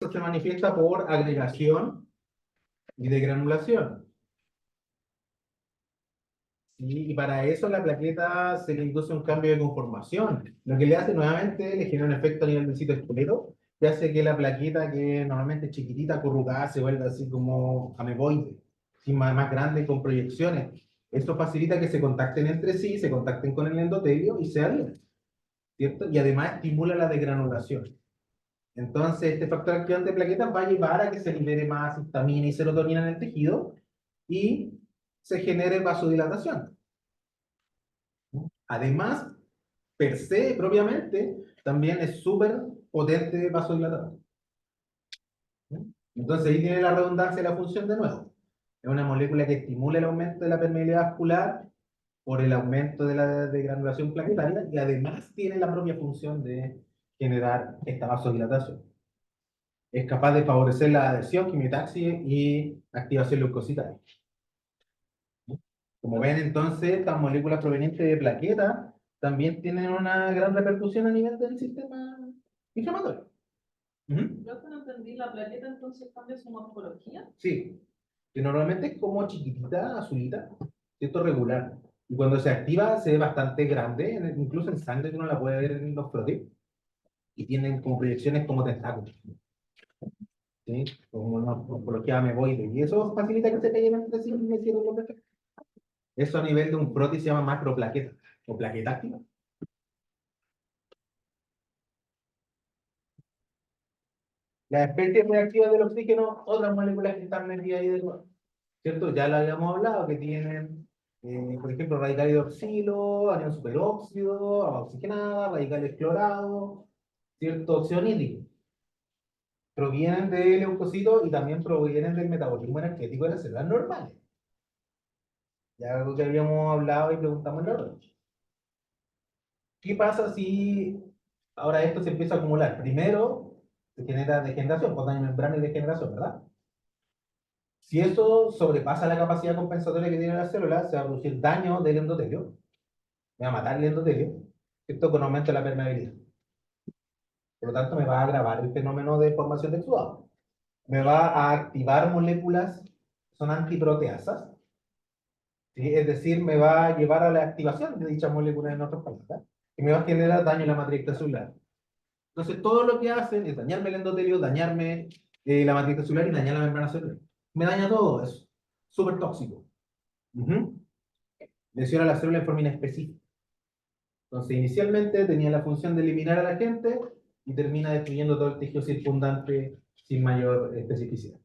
Esto se manifiesta por agregación y degranulación. Y para eso la plaqueta se le induce un cambio de conformación. Lo que le hace nuevamente, le genera un efecto a nivel del citoesqueleto, que hace que la plaqueta, que normalmente es chiquitita, corrugada, se vuelva así como ameboide, así más grande, con proyecciones. Esto facilita que se contacten entre sí, se contacten con el endotelio y se adhieren, ¿cierto? Y además estimula la degranulación. Entonces, este factor activante de plaquetas va a llevar a que se libere más histamina y serotonina en el tejido y se genere vasodilatación. Además, per se, propiamente, también es súper potente vasodilatador. Entonces ahí tiene la redundancia de la función de nuevo. Es una molécula que estimula el aumento de la permeabilidad vascular por el aumento de la degranulación plaquetaria y además tiene la propia función de generar esta vasodilatación. Es capaz de favorecer la adhesión, quimiotaxia y activación leucocitaria. Como ven, entonces, estas moléculas provenientes de plaquetas también tienen una gran repercusión a nivel del sistema inflamatorio. Yo que no entendí, la plaqueta entonces cambia su morfología. Sí, que normalmente es como chiquitita, azulita, ¿cierto? Regular. Y cuando se activa se ve bastante grande, incluso en sangre uno la puede ver en los frotis, y tienen como proyecciones como tentáculos, ¿sí? Como una morfología ameboide. Y eso facilita que se peguen entre sí y me hicieron los defectos. Eso a nivel de un frotis se llama macroplaqueta, o plaqueta activa. Las especies reactivas del oxígeno, otras moléculas que están metidas ahí dentro, ¿cierto? Ya lo habíamos hablado, que tienen, por ejemplo, radical hidroxilo, anión superóxido, agua oxigenada, radicales clorados, ¿cierto? Óxido nítrico. Provienen del leucocitos y también provienen del metabolismo energético de las células normales. Ya algo que habíamos hablado y preguntamos en la hora. ¿Qué pasa si ahora esto se empieza a acumular? Primero, se genera degeneración, por daño membrana y degeneración, ¿verdad? Si eso sobrepasa la capacidad compensatoria que tiene la célula, se va a producir daño del endotelio, me va a matar el endotelio, esto con aumento de la permeabilidad. Por lo tanto, me va a agravar el fenómeno de formación de exudado. Me va a activar moléculas que son antiproteasas, ¿sí? Es decir, me va a llevar a la activación de dichas moléculas en otras palabras, y me va a generar daño en la matriz celular. Entonces, todo lo que hacen es dañarme el endotelio, dañarme la matriz celular y dañar la membrana celular. Me daña todo eso. Súper tóxico. Lesiona la célula en forma inespecífica. Entonces, inicialmente tenía la función de eliminar a la gente y termina destruyendo todo el tejido circundante sin mayor especificidad.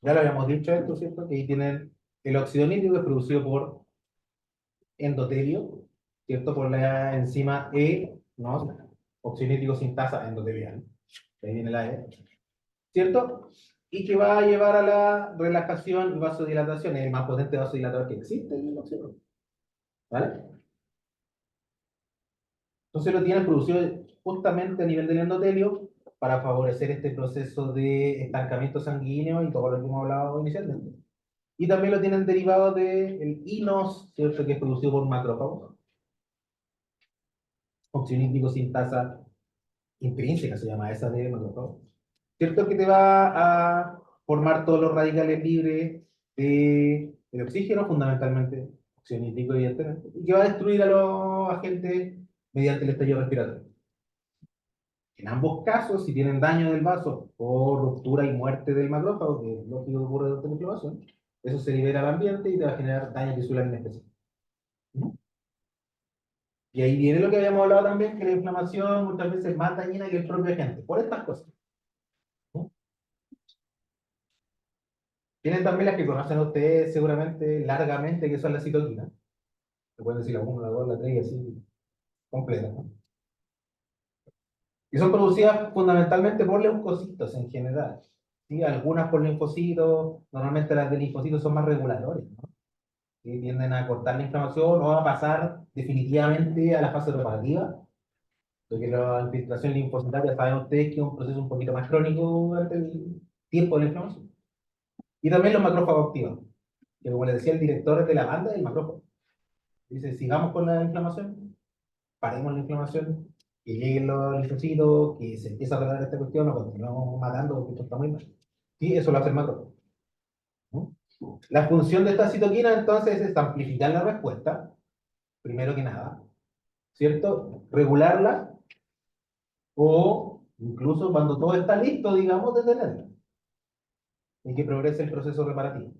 Ya lo habíamos dicho esto, ¿cierto? Que ahí tienen el óxido nítrico, que es producido por endotelio, ¿cierto? Por la enzima E, ¿no? Óxido nítrico sintasa endotelial. Ahí viene la E, ¿cierto? Y que va a llevar a la relajación y vasodilatación. Es el más potente vasodilatador que existe, el óxido. ¿Vale? Entonces lo tienen producido justamente a nivel del endotelio para favorecer este proceso de estancamiento sanguíneo y todo lo que hemos hablado inicialmente. Y también lo tienen derivado del inos, ¿cierto? Que es producido por macrófagos. Óxido nítrico sintasa intrínseca se llama esa de macrófagos. ¿Cierto? Que te va a formar todos los radicales libres de oxígeno, fundamentalmente óxido nítrico, evidentemente, y que va a destruir a los agentes mediante el estallido respiratorio. En ambos casos, si tienen daño del vaso por ruptura y muerte del macrófago, que es lógico que ocurre durante la inflamación, eso se libera al ambiente y te va a generar daño tisular inespecífico. Y ahí viene lo que habíamos hablado también, que la inflamación muchas veces es más dañina que el propio agente, por estas cosas. Tienen también las que conocen ustedes seguramente largamente, que son las citoquinas. Recuerden decir la 1, la 2, la 3 y así, completa, ¿no? Y son producidas fundamentalmente por leucocitos en general. ¿Sí? Algunas por linfocitos, normalmente las de linfocitos son más reguladores, ¿no? ¿Sí? Tienden a cortar la inflamación o a pasar definitivamente a la fase propagativa, porque la infiltración linfocitaria saben ustedes que es un proceso un poquito más crónico durante el tiempo de la inflamación. Y también los macrófagos activos, que como les decía el director de la banda, es el macrófago. Dice, sigamos con la inflamación, paremos la inflamación que lleguen los linfocitos, que se empiece a reparar esta cuestión, o continuamos matando porque esto está muy mal. Sí, eso lo hace el macrófago. ¿No? La función de esta citoquina entonces es amplificar la respuesta, primero que nada, ¿cierto? Regularla o incluso cuando todo está listo, digamos, detenerla y que progrese el proceso reparativo.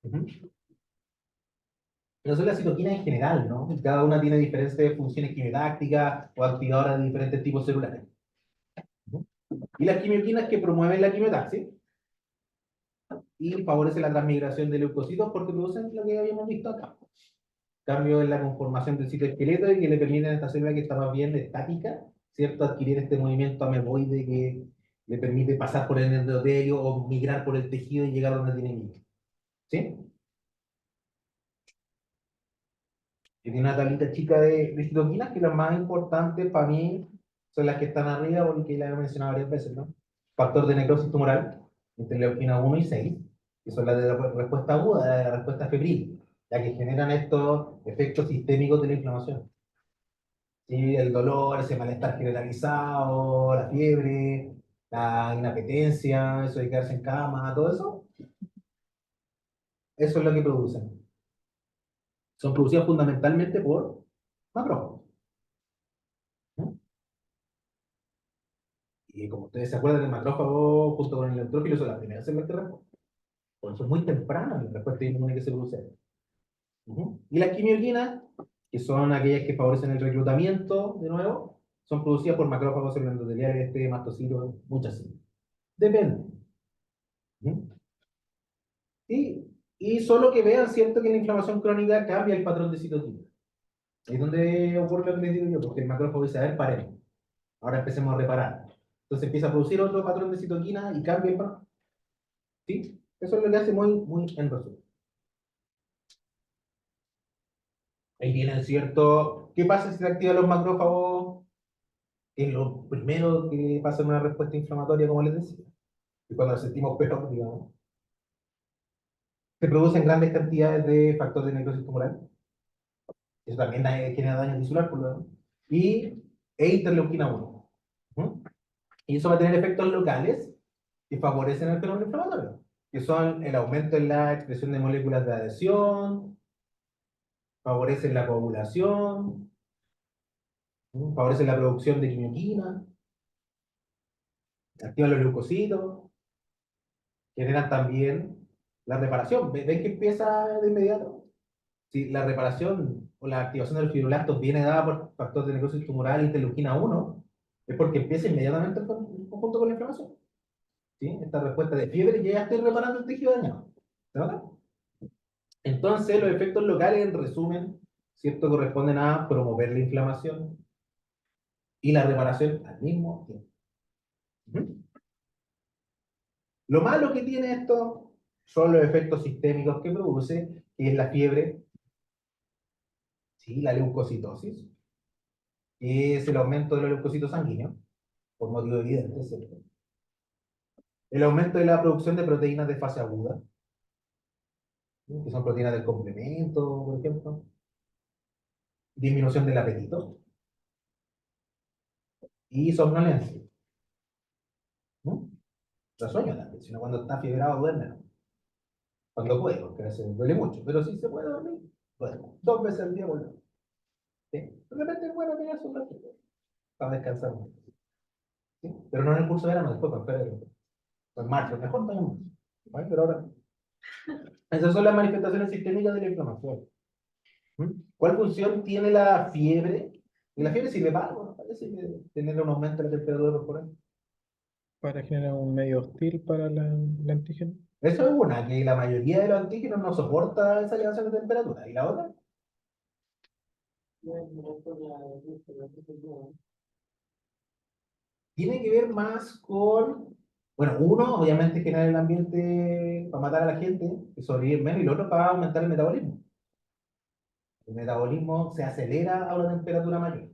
Ujú. Pero eso es la citoquina en general, ¿no? Cada una tiene diferentes funciones quimiotácticas o activadoras de diferentes tipos celulares. ¿No? Y las quimioquinas que promueven la quimiotaxis y favorecen la transmigración de leucocitos porque producen lo que habíamos visto acá. Cambio en la conformación del citoesqueleto y que le permiten a esta célula que está más bien estática, ¿cierto? Adquirir este movimiento ameboide que le permite pasar por el endotelio o migrar por el tejido y llegar a donde tiene que ir. ¿Sí? Y tiene una tablita chica de citoquinas que las más importantes para mí son las que están arriba, porque las he mencionado varias veces, ¿no? Factor de necrosis tumoral, interleuquina 1 y 6, que son las de la respuesta aguda, de la respuesta febril, ya que generan estos efectos sistémicos de la inflamación. ¿Sí? El dolor, ese malestar generalizado, la fiebre, la inapetencia, eso de quedarse en cama, todo eso es lo que producen. Son producidas fundamentalmente por macrófagos. ¿No? Y como ustedes se acuerdan, el macrófago junto con el neutrófilo son las primeras células que responden. Por eso es muy temprana la respuesta inmune que se produce. Y las quimioquinas, que son aquellas que favorecen el reclutamiento, de nuevo, son producidas por macrófagos endoteliales, mastocitos, muchas células. Depende. ¿Mm? Y solo que vean, ¿cierto?, que la inflamación crónica cambia el patrón de citoquina. Ahí es donde ocurre lo que les digo yo, porque el macrófago dice, a ver, paremos. Ahora empecemos a reparar. Entonces empieza a producir otro patrón de citoquina y cambia el patrón. ¿Sí? Eso es lo que hace muy, muy en resumen. Ahí vienen, ¿cierto? ¿Qué pasa si se activan los macrófagos? Es lo primero que pasa en una respuesta inflamatoria, como les decía. Y cuando nos sentimos peor, digamos, se producen grandes cantidades de factor de necrosis tumoral. Eso también genera daño tisular, por lo demás. E interleuquina 1. ¿Mm? Y eso va a tener efectos locales que favorecen el fenómeno inflamatorio, que son el aumento en la expresión de moléculas de adhesión, favorecen la coagulación, favorecen la producción de quimioquina, activan los leucocitos, generan también la reparación. ¿Ven que empieza de inmediato? Si la reparación o la activación del fibroblastos viene dada por factor de necrosis tumoral interleuquina 1, es porque empieza inmediatamente en conjunto con la inflamación. ¿Sí? Esta respuesta de fiebre, ya estoy reparando el tejido dañado. ¿Se nota? Entonces, los efectos locales, en resumen, ¿cierto?, corresponden a promover la inflamación y la reparación al mismo tiempo. ¿Mm? Lo malo que tiene esto son los efectos sistémicos que produce, que es la fiebre, ¿sí?, la leucocitosis, que es el aumento de los leucocitos sanguíneos, por motivo evidente, ¿cierto? El aumento de la producción de proteínas de fase aguda, ¿sí?, que son proteínas del complemento, por ejemplo. Disminución del apetito y somnolencia. ¿No? Los sueños también, sino cuando está fiebrado duerme, ¿no? Cuando puede, porque a veces duele mucho, pero si se puede dormir, duerme. 2 veces al día vuelve. ¿Sí? De repente es bueno pegarse un ratito para descansar un poco, ¿sí? Pero no en el curso de verano, después, para febrero, en marzo, mejor también marzo. ¿Vale? Pero ahora, esas son las manifestaciones sistémicas de la inflamación. ¿Mm? ¿Cuál función tiene la fiebre? Y la fiebre sirve para algo, ¿no? Parece que tener un aumento de la temperatura corporal. Para generar un medio hostil para el antígeno. Eso es una, que la mayoría de los antígenos no soporta esa elevación de temperatura. ¿Y la otra? Tiene que ver más con, bueno, uno, obviamente generar el ambiente para matar a la gente, que sobrevivir menos, y el otro para aumentar el metabolismo. El metabolismo se acelera a una temperatura mayor.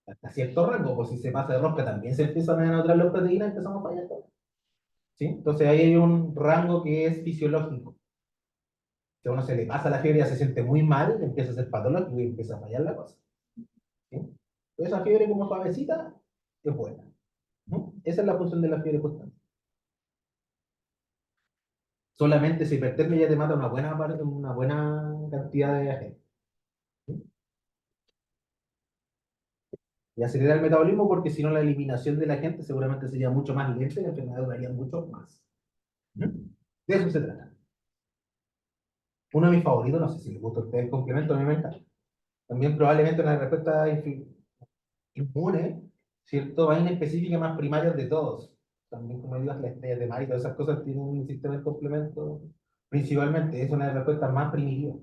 Hasta cierto rango, pues si se pasa de rosca también se empiezan a enotrar las proteínas y empezamos a fallar todo. ¿Sí? Entonces ahí hay un rango que es fisiológico. Si a uno se le pasa la fiebre, ya se siente muy mal, empieza a ser patológico y empieza a fallar la cosa. ¿Sí? Esa fiebre como suavecita es buena. ¿No? Esa es la función de la fiebre constante. Solamente si hipertermia ya te mata una buena cantidad de agentes. Y acelera el metabolismo porque si no la eliminación de la gente seguramente sería mucho más lenta y la enfermedad duraría mucho más. ¿Mm? De eso se trata. Uno de mis favoritos, no sé si les gusta a ustedes el complemento, a mí me encanta. También probablemente una respuesta inmune, ¿cierto? Va específica más primarias de todos. También, como digo, las estrellas de mar y todas esas cosas tienen un sistema de complemento. Principalmente, es una de las respuestas más primitivas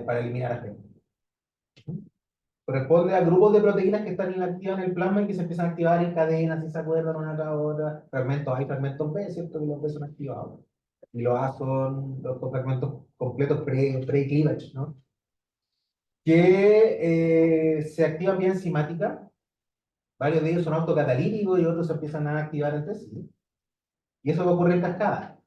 para eliminar a gente. Corresponde a grupos de proteínas que están inactivas en el plasma y que se empiezan a activar en cadenas y se acuerdan una tras otra. Fragmentos A y fragmentos B, ¿cierto? Que los B son activados. Y los A son los fragmentos completos pre-cleavage, ¿no? Que se activan vía enzimática. Varios de ellos son autocatalíticos y otros se empiezan a activar entre sí. Y eso va a ocurrir en cascada.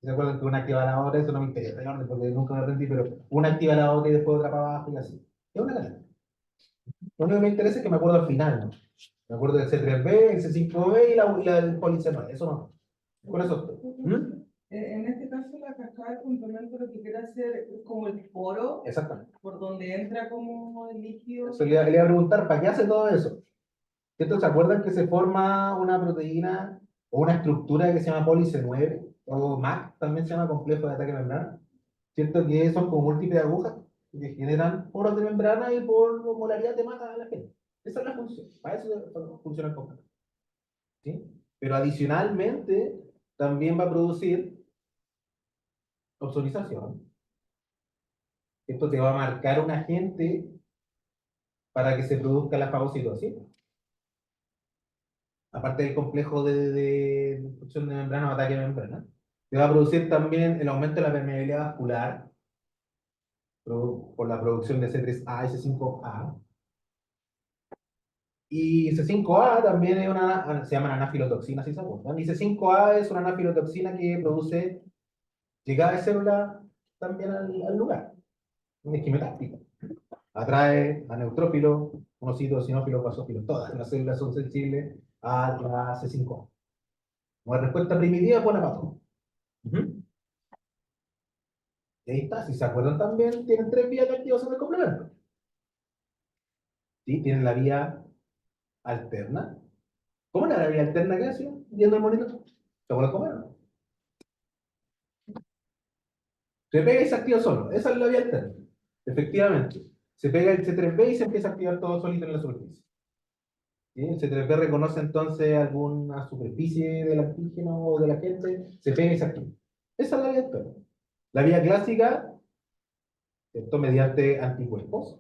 ¿Se acuerdan que una activa la otra? Eso no me interesa el orden porque nunca me aprendí, pero una activa la otra y después otra para abajo y así. Es una cadena. Lo único que me interesa es que me acuerdo al final, ¿no? Me acuerdo del C3B, el C5B y el policenol. Eso no. Con eso estoy. ¿Mm? En este caso, la cascada de complemento lo que quiere hacer es como el poro Exactamente. por donde entra como el líquido. Eso le iba a preguntar, ¿para qué hace todo eso? ¿Cierto? ¿Se acuerdan que se forma una proteína o una estructura que se llama poliC9 o MAC, también se llama complejo de ataque membrana? ¿Cierto? Que son como múltiples agujas que generan poros de membrana y por molaridad te matan a la gente. Esa es la función. Para eso funciona el complejo. ¿Sí? Pero adicionalmente también va a producir ozonización. Esto te va a marcar un agente para que se produzca la fagocitosis. Aparte del complejo de destrucción de membrana o ataque de membrana, te va a producir también el aumento de la permeabilidad vascular por la producción de C3A y C5A. Y C5A también es se llaman anafilotoxinas, si se acuerdan. Y C5A es una anafilotoxina que produce llegada de célula también al lugar, un esquimotáctico. Atrae a neutrófilos, monocitos, sinófilos, basófilos, todas las células son sensibles a la C5A. Una respuesta primitiva buena para todo. Y ahí está, si se acuerdan también, tienen tres vías de activación del complemento. ¿Sí? Tienen la vía alterna. ¿Cómo era la vía alterna que hacía? Viendo el monitor. ¿Se acuerdan cómo era? Se pega y se activa solo. Esa es la vía alterna. Efectivamente. Se pega el C3B y se empieza a activar todo solito en la superficie. ¿Sí? El C3B reconoce entonces alguna superficie del antígeno o de la gente, se pega y se activa. Esa es la vía alterna. La vía clásica, esto mediante anticuerpos.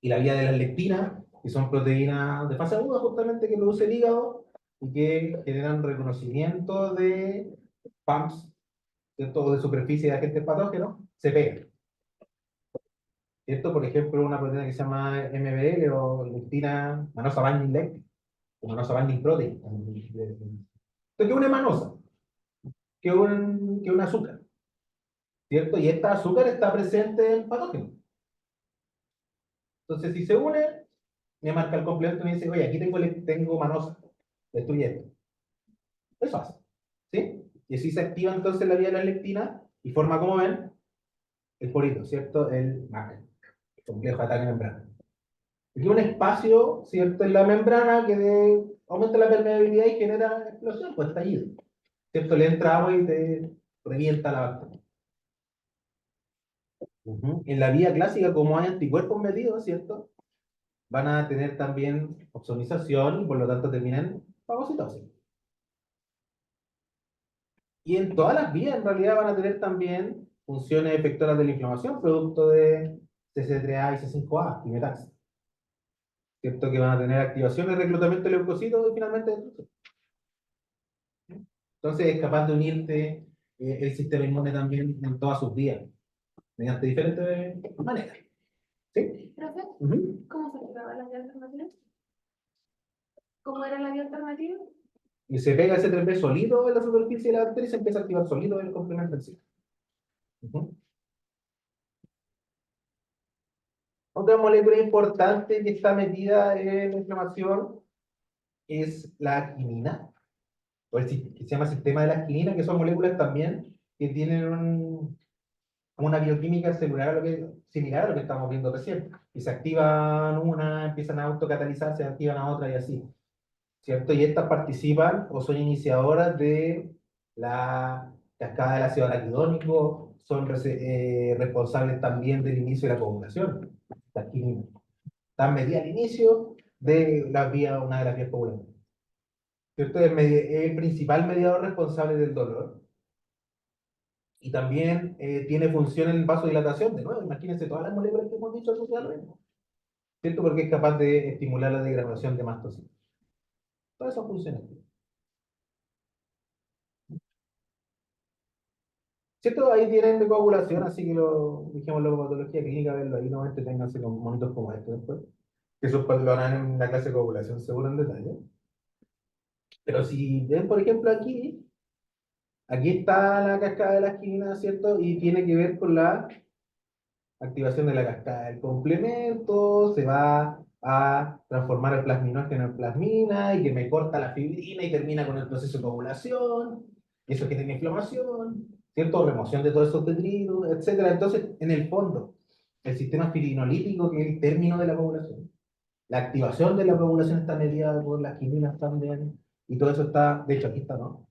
Y la vía de las lectinas, que son proteínas de fase aguda justamente que produce el hígado y que generan reconocimiento de PAMPs, ¿cierto? O de superficie de agentes patógenos, se pegan. ¿Cierto? Por ejemplo, una proteína que se llama MBL o lectina manosa binding lectin, o manosa binding protein. Entonces, ¿qué es una manosa? ¿Qué es un azúcar? ¿Cierto? Y esta azúcar está presente en patógenos. Entonces, si se une, me marca el complemento y me dice, oye, aquí tengo manosa, destruye esto. Eso hace. ¿Sí? Y así se activa entonces la vía de la lectina y forma, como ven, el porito, ¿cierto? El MAC, el complejo de ataque membrana. Aquí un espacio, ¿cierto? En la membrana que aumenta la permeabilidad y genera explosión, pues estallido. ¿Cierto? Le entra agua y te revienta la bacteria. En la vía clásica, como hay anticuerpos metidos, ¿cierto? Van a tener también ozonización y por lo tanto terminan fagocitosis. Y en todas las vías, en realidad, van a tener también funciones efectoras de la inflamación, producto de CC3A y C5A, y metaxas. ¿Cierto? Que van a tener activación de reclutamiento de leucocitos y finalmente destrucción. Entonces es capaz de unirte el sistema inmune también en todas sus vías, mediante diferentes maneras. ¿Sí? Profe, Ujú. ¿cómo se activaba la vía alternativa? ¿Cómo era la vía alternativa? Y se pega ese 3B solito en la superficie de la bacteria y se empieza a activar solito el complemento en sí. Ujú. Otra molécula importante que está metida en la inflamación es la quinina, que se llama sistema de la quinina, que son moléculas también que tienen una bioquímica celular similar a lo que estamos viendo recién. Y se activan una, empiezan a autocatalizar, se activan a otra y así, ¿cierto? Y estas participan o son iniciadoras de la cascada del ácido araquidónico, son responsables también del inicio de la coagulación. Las quininas están metidas al inicio de una de las vías coagulativas. ¿Cierto? Es el principal mediador responsable del dolor. Y también tiene función en vasodilatación, de nuevo, imagínense todas las moléculas que hemos dicho asociadas a lo mismo, ¿cierto? Porque es capaz de estimular la degradación de mastocitos. Todas esas funciones. ¿Cierto? Ahí tienen de coagulación, así que lo dijimos la patología clínica, verlo ahí, no ténganse con monitos como estos después. Que eso pues, lo harán en la clase de coagulación seguro en detalle. Pero si ven, por ejemplo, aquí está la cascada de las quininas, ¿cierto? Y tiene que ver con la activación de la cascada del complemento, se va a transformar el plasminógeno en plasmina y que me corta la fibrina y termina con el proceso de coagulación, y eso genera inflamación, ¿cierto? Remoción de todos esos detritos, etcétera. Entonces, en el fondo, el sistema firinolítico, que es el término de la coagulación, la activación de la coagulación está mediada por las quininas también, y todo eso está, de hecho, aquí está, ¿no?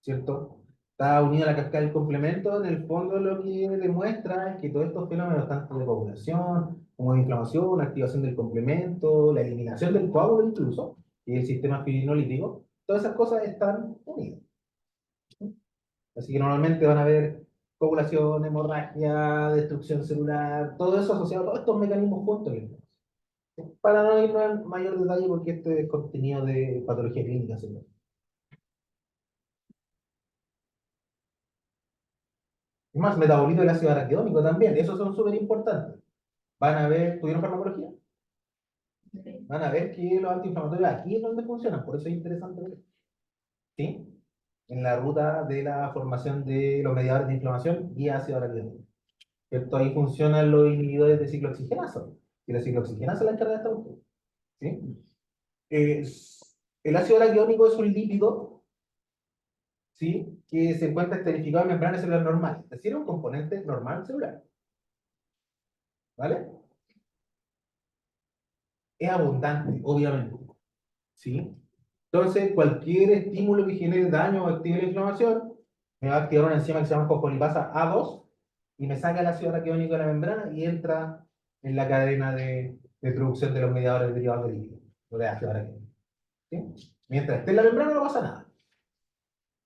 ¿Cierto? Está unida a la cascada del complemento, en el fondo lo que demuestra es que todos estos fenómenos, tanto de coagulación, como de inflamación, activación del complemento, la eliminación del coágulo incluso, y el sistema fibrinolítico, todas esas cosas están unidas. Así que normalmente van a haber coagulación, hemorragia, destrucción celular, todo eso asociado a todos estos mecanismos juntos. Para no ir en mayor detalle porque este es contenido de patología clínica celular. Y más, metabolito del ácido araquidónico también, esos son súper importantes. Van a ver, ¿tuvieron farmacología? Van a ver que los antiinflamatorios aquí es donde funcionan, por eso es interesante ver. ¿Sí? En la ruta de la formación de los mediadores de inflamación y ácido araquidónico. ¿Cierto? Ahí funcionan los inhibidores de ciclooxigenasa. Y la ciclooxigenasa es la encarga de esta cuestión. ¿Sí? El ácido araquidónico es un lípido, ¿sí? Que se encuentra esterificado en membrana celular normal, es decir, un componente normal celular. ¿Vale? Es abundante, obviamente. ¿Sí? Entonces, cualquier estímulo que genere daño o active la inflamación, me va a activar una enzima que se llama fosfolipasa A2 y me saca el ácido araquidónico de la membrana y entra en la cadena de producción de los mediadores derivados de líquido, o de ácido araquidónico. ¿Sí? Mientras esté en la membrana no pasa nada.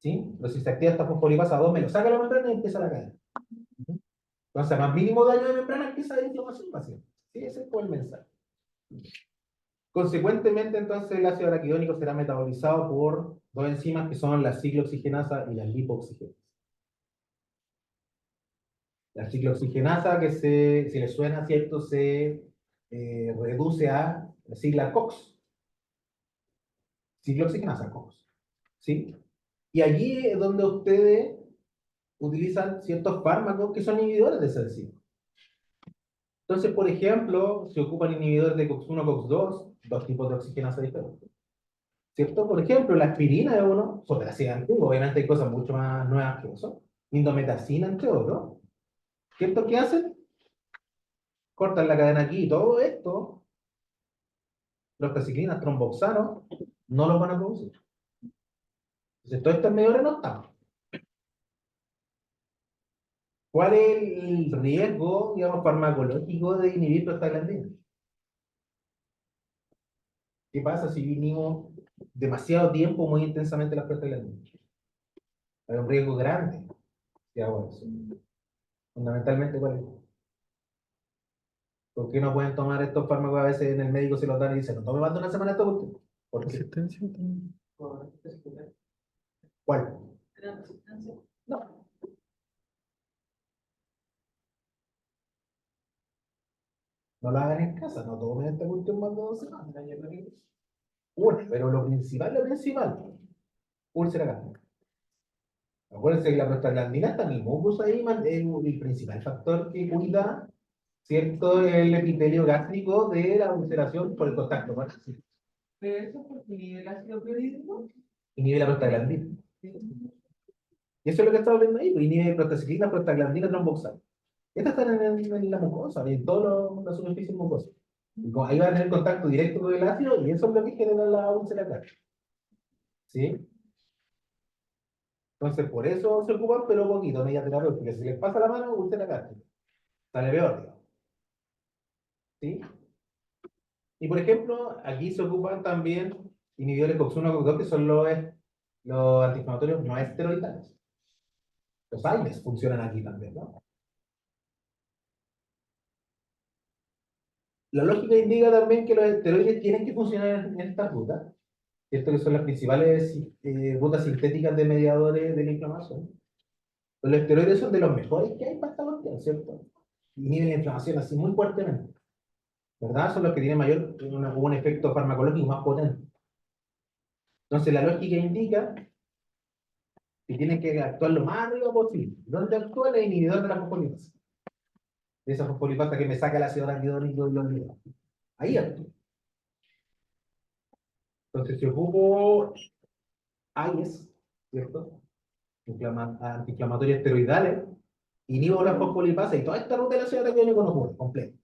¿Sí? Pero si se activa esta fosfolipasa A2, me lo saca de la membrana y empieza la cadena. Entonces, más mínimo daño de membrana empieza la inflamación básica. ¿Sí? Ese es el mensaje. Consecuentemente, entonces, el ácido araquidónico será metabolizado por dos enzimas que son la ciclooxigenasa y la lipooxigenasa. La ciclooxigenasa, que si le suena, ¿cierto? Se reduce a la sigla COX. Ciclooxigenasa COX. ¿Sí? Y allí es donde ustedes utilizan ciertos fármacos que son inhibidores de esa enzima. Entonces, por ejemplo, se ocupan inhibidores de COX-1, COX-2, dos tipos de oxigenasa diferentes. ¿Cierto? Por ejemplo, la aspirina es uno, sobre la sida antigua, obviamente hay cosas mucho más nuevas que eso. Indometacina, entre otros. ¿Cierto? ¿Qué hacen? Cortan la cadena aquí y todo esto, los traciclinas, tromboxanos, no los van a producir. Entonces, todo esto es medio renostado. ¿Cuál es el riesgo, digamos, farmacológico de inhibir prostaglandina? ¿Qué pasa si vinimos demasiado tiempo muy intensamente las prostaglandinas? Hay un riesgo grande si hago eso. Fundamentalmente, ¿cuál es? ¿Por qué no pueden tomar estos fármacos? A veces en el médico se los dan y dicen, no tome más de una semana esto último. ¿Por qué? Resistencia también. ¿Cuál? ¿Crean resistencia? No. No lo hagan en casa, no tomen esta cuestión más de 2 semanas. Una, pero lo principal, úlcera gástrica. Acuérdense que la prostaglandina está en el mucus ahí, el principal factor que cuida, ¿cierto? El epitelio gástrico de la ulceración por el contacto, ¿no? Pero eso porque nivel ácido clorhídrico. Inhibe la prostaglandina. Y eso es lo que estamos viendo ahí, pues inhibe prostaciclina, prostaglandina, tromboxana. Estas están en la mucosa, en toda la superficie mucosa. Y ahí va a tener contacto directo con el ácido y eso es lo que genera la úlcera gástrica. ¿Sí? Entonces, por eso se ocupan, pero poquito, media terapéutica. Si les pasa la mano, úlcera gástrica. Sale peor, digamos. ¿Sí? Y por ejemplo, aquí se ocupan también inhibidores COX-1, COX-2, que son los antiinflamatorios no esteroidales. Los AINES funcionan aquí también, ¿no? La lógica indica también que los esteroides tienen que funcionar en esta ruta, ¿cierto? Que son las principales rutas sintéticas de mediadores de la inflamación. Los esteroides son de los mejores que hay para esta cuestión, ¿cierto? Inhiben la inflamación así muy fuertemente, ¿verdad? Son los que tienen un efecto farmacológico más potente. Entonces la lógica indica que tienen que actuar lo más arriba posible. ¿Dónde actúa el inhibidor de la fosfolipasa? De esa fosfolipasa que me saca el ácido araquidónico y los ligados. Ahí actúa. Entonces, si ocupo AINES, ¿cierto? Antiinflamatorios esteroidales, inhibo la fosfolipasa y toda esta ruta del ácido araquidónico no ocurre, completa.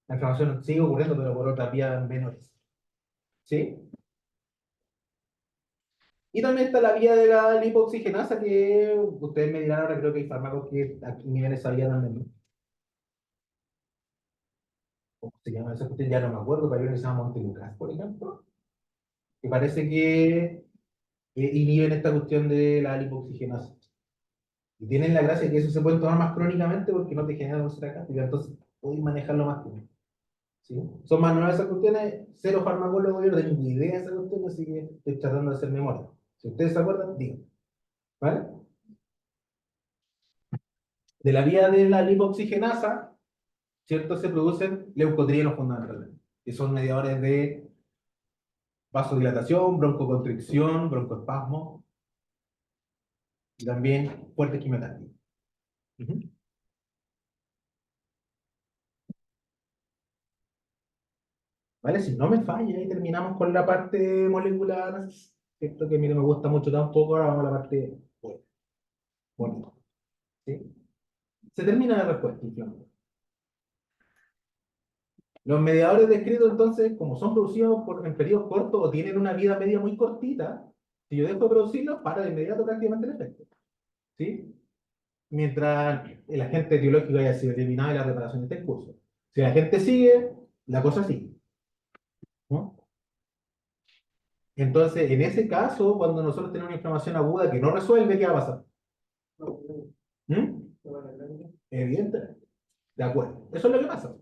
La inflamación sigue ocurriendo, pero por otras vías menores. ¿Sí? Y también está la vía de la lipoxigenasa, que ustedes me dirán ahora, creo que hay fármacos que inhiben esa vía también, ¿no? ¿Cómo se llama esa cuestión? Ya no me acuerdo, pero hay uno que se llama Montelukast, por ejemplo, que parece que inhiben esta cuestión de la lipoxigenasa. Y tienen la gracia que eso se puede tomar más crónicamente porque no te genera úlcera gástrica, entonces puedes manejarlo más tiempo. ¿Sí? Son más nuevas esas cuestiones, cero farmacólogo, yo no tengo ni idea de esas cuestiones, así que estoy tratando de hacer memoria. Si ustedes se acuerdan, digan. ¿Vale? De la vía de la lipoxigenasa, ¿cierto? Se producen leucotrienos fundamentalmente, que son mediadores de vasodilatación, broncoconstricción, broncoespasmo y también fuertes quimioterapias. ¿Vale? Si no me falla, ahí terminamos con la parte molecular, ¿cierto? Que a mí no me gusta mucho tampoco, ahora vamos a la parte bonita. ¿Sí? Se termina la respuesta inflamatoria. Los mediadores descritos, entonces, como son producidos en periodos cortos o tienen una vida media muy cortita, si yo dejo de producirlos, para de inmediato prácticamente el efecto. ¿Sí? Mientras el agente etiológico haya sido eliminado y la reparación esté en curso. Si la gente sigue, la cosa sigue. ¿No? Entonces, en ese caso, cuando nosotros tenemos una inflamación aguda que no resuelve, ¿qué va a pasar? ¿Mm? Evidente. De acuerdo. Eso es lo que pasa.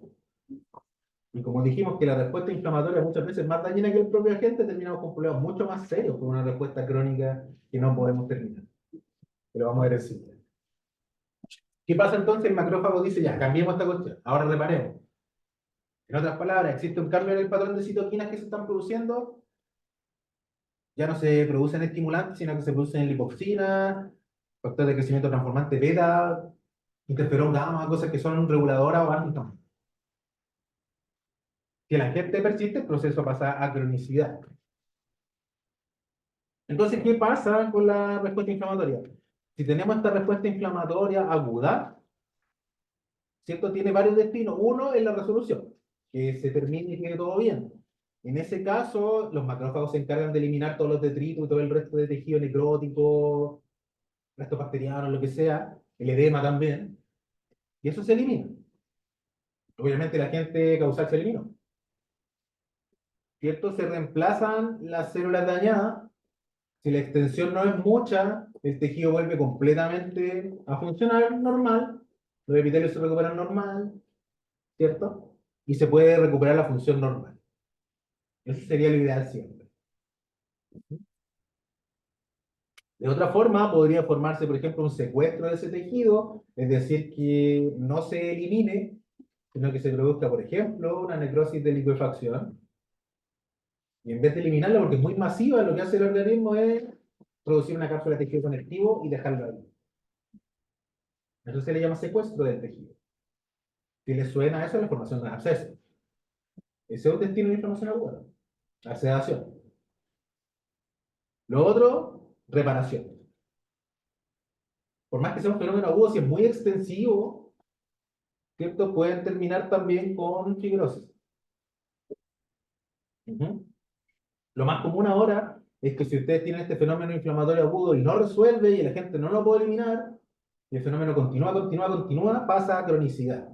Y como dijimos que la respuesta inflamatoria muchas veces es más dañina que el propio agente, terminamos con problemas mucho más serios con una respuesta crónica que no podemos terminar. Pero vamos a ver el siguiente. ¿Qué pasa entonces? El macrófago dice, ya, cambiemos esta cuestión. Ahora reparemos. En otras palabras, existe un cambio en el patrón de citoquinas que se están produciendo. Ya no se producen estimulantes, sino que se producen lipoxinas, factores de crecimiento transformante beta, interferón gamma, cosas que son reguladoras o anti. Si la gente persiste, el proceso pasa a cronicidad. Entonces, ¿qué pasa con la respuesta inflamatoria? Si tenemos esta respuesta inflamatoria aguda, ¿cierto? Tiene varios destinos. Uno es la resolución, que se termine y quede todo bien. En ese caso, los macrófagos se encargan de eliminar todos los detritos y todo el resto de tejido necrótico, restos bacterianos, lo que sea, el edema también, y eso se elimina. Obviamente la gente causal se eliminó. ¿Cierto? Se reemplazan las células dañadas. Si la extensión no es mucha, el tejido vuelve completamente a funcionar normal, los epitelios se recuperan normal, ¿cierto? Y se puede recuperar la función normal. Ese sería lo ideal siempre. De otra forma, podría formarse, por ejemplo, un secuestro de ese tejido, es decir, que no se elimine, sino que se produzca, por ejemplo, una necrosis de liquefacción. Y en vez de eliminarla, porque es muy masiva, lo que hace el organismo es producir una cápsula de tejido conectivo y dejarlo ahí. Eso se le llama secuestro del tejido. Si le suena eso, la formación de un absceso. Ese es un destino de inflamación aguda. La sedación. Lo otro, reparación. Por más que sea un fenómeno agudo, si es muy extensivo, ¿cierto? Pueden terminar también con fibrosis. Ujú. Lo más común ahora es que si ustedes tienen este fenómeno inflamatorio agudo y no resuelve y la gente no lo puede eliminar, y el fenómeno continúa, pasa a cronicidad.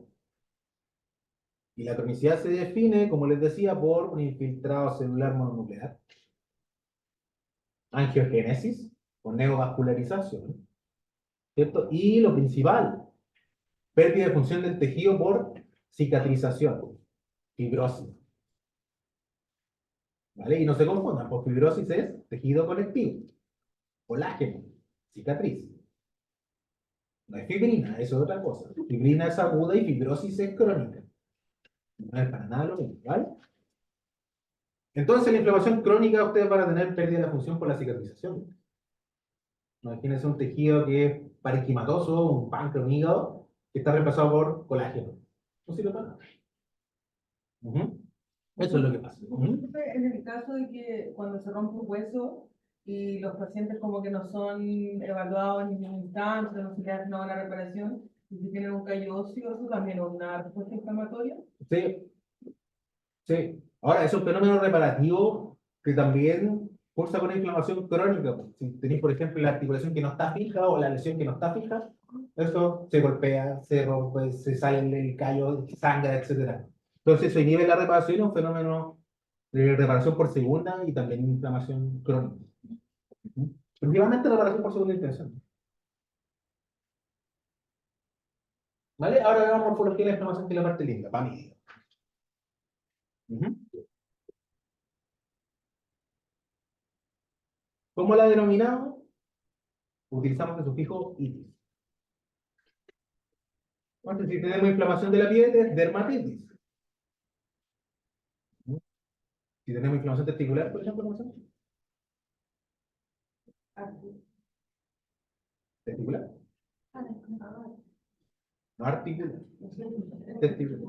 Y la cronicidad se define, como les decía, por un infiltrado celular mononuclear, angiogénesis o neovascularización, ¿cierto? Y lo principal, pérdida de función del tejido por cicatrización, fibrosis. ¿Vale? Y no se confundan, pues fibrosis es tejido conectivo, colágeno, cicatriz. No es fibrina, eso es otra cosa. Fibrina es aguda y fibrosis es crónica. No es para nada lo mismo, ¿vale? Entonces, la inflamación crónica, ustedes van a tener pérdida de la función por la cicatrización. Imagínense un tejido que es parenquimatoso, un páncreas, un hígado, que está reemplazado por colágeno. No sirve para nada. Ujú. Eso es lo que pasa. Ujú. En el caso de que cuando se rompe un hueso y los pacientes como que no son evaluados en ningún instante, no se le hace una buena reparación, y si tienen un callo óseo, eso también es una respuesta inflamatoria. Sí, sí. Ahora, es un fenómeno reparativo que también cursa con inflamación crónica. Si tenéis, por ejemplo, la articulación que no está fija o la lesión que no está fija, eso se golpea, se rompe, se sale el callo, sangra, etc. Entonces, eso inhibe la reparación, es un fenómeno de reparación por segunda y también inflamación crónica. Ujú. Principalmente reparación por segunda intención. ¿Vale? Ahora veamos morfología de la inflamación, que es la parte linda, para mí. Ujú. ¿Cómo la denominamos? Utilizamos el sufijo itis. Entonces, si tenemos inflamación de la piel, es dermatitis. Ujú. Si tenemos inflamación testicular, por ejemplo, ¿cómo se llama? ¿Testicular? No articular. Testicular.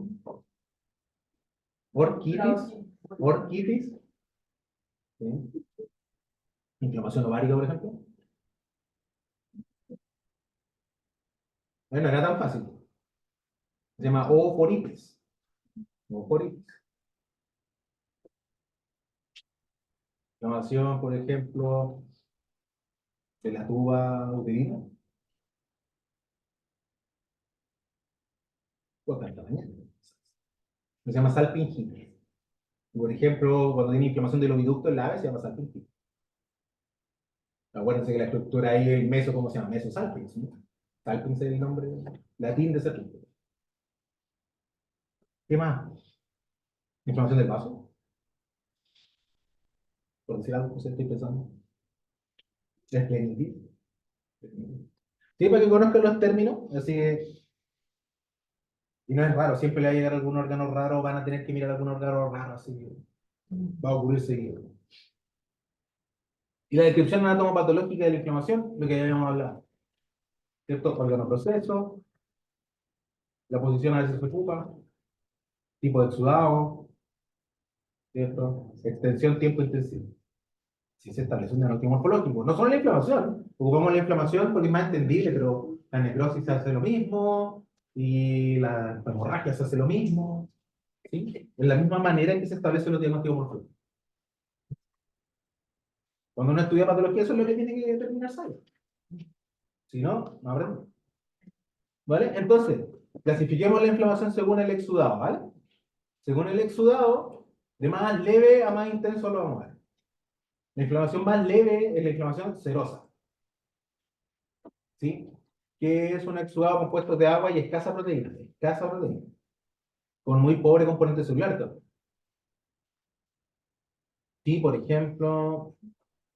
Orquitis. Orquitis. ¿Sí? Inflamación ovárica, por ejemplo. Bueno, era tan fácil. Se llama ooforitis. Ooforitis. Inflamación, por ejemplo, de la tuba uterina. O tanta mañana. Se llama salpingitis. Por ejemplo, cuando tiene inflamación del oviducto en la ave, se llama salpingitis. Acuérdense que la estructura ahí, el meso, ¿cómo se llama? Meso salpins, ¿no? Salpins es el nombre latín de esa estructura. ¿Qué más? Inflamación del vaso. Por decir algo que estoy pensando. Esplenitis. Sí, para que conozcan los términos, así que, y no es raro, siempre le va a llegar algún órgano raro, van a tener que mirar algún órgano raro, así que va a ocurrir seguido. Y la descripción anatomopatológica de la inflamación, lo que ya habíamos hablado. ¿Cierto? Organoproceso, la posición a veces se ocupa, tipo de exudado, ¿cierto? Extensión, tiempo intensivo. Si se establece un diagnóstico morfológico. No solo la inflamación, ocupamos la inflamación porque es más entendible, pero la necrosis se hace lo mismo, y la hemorragia se hace lo mismo, ¿sí? En la misma manera en que se establecen los diagnósticos morfológicos. Cuando uno estudia patología, eso es lo que tiene que determinar saber. Si no, no aprende. ¿Vale? Entonces, clasifiquemos la inflamación según el exudado, ¿vale? Según el exudado, de más leve a más intenso lo vamos a ver. La inflamación más leve es la inflamación serosa, ¿sí? Que es un exudado compuesto de agua y escasa proteína, con muy pobre componente celular también. Sí, por ejemplo,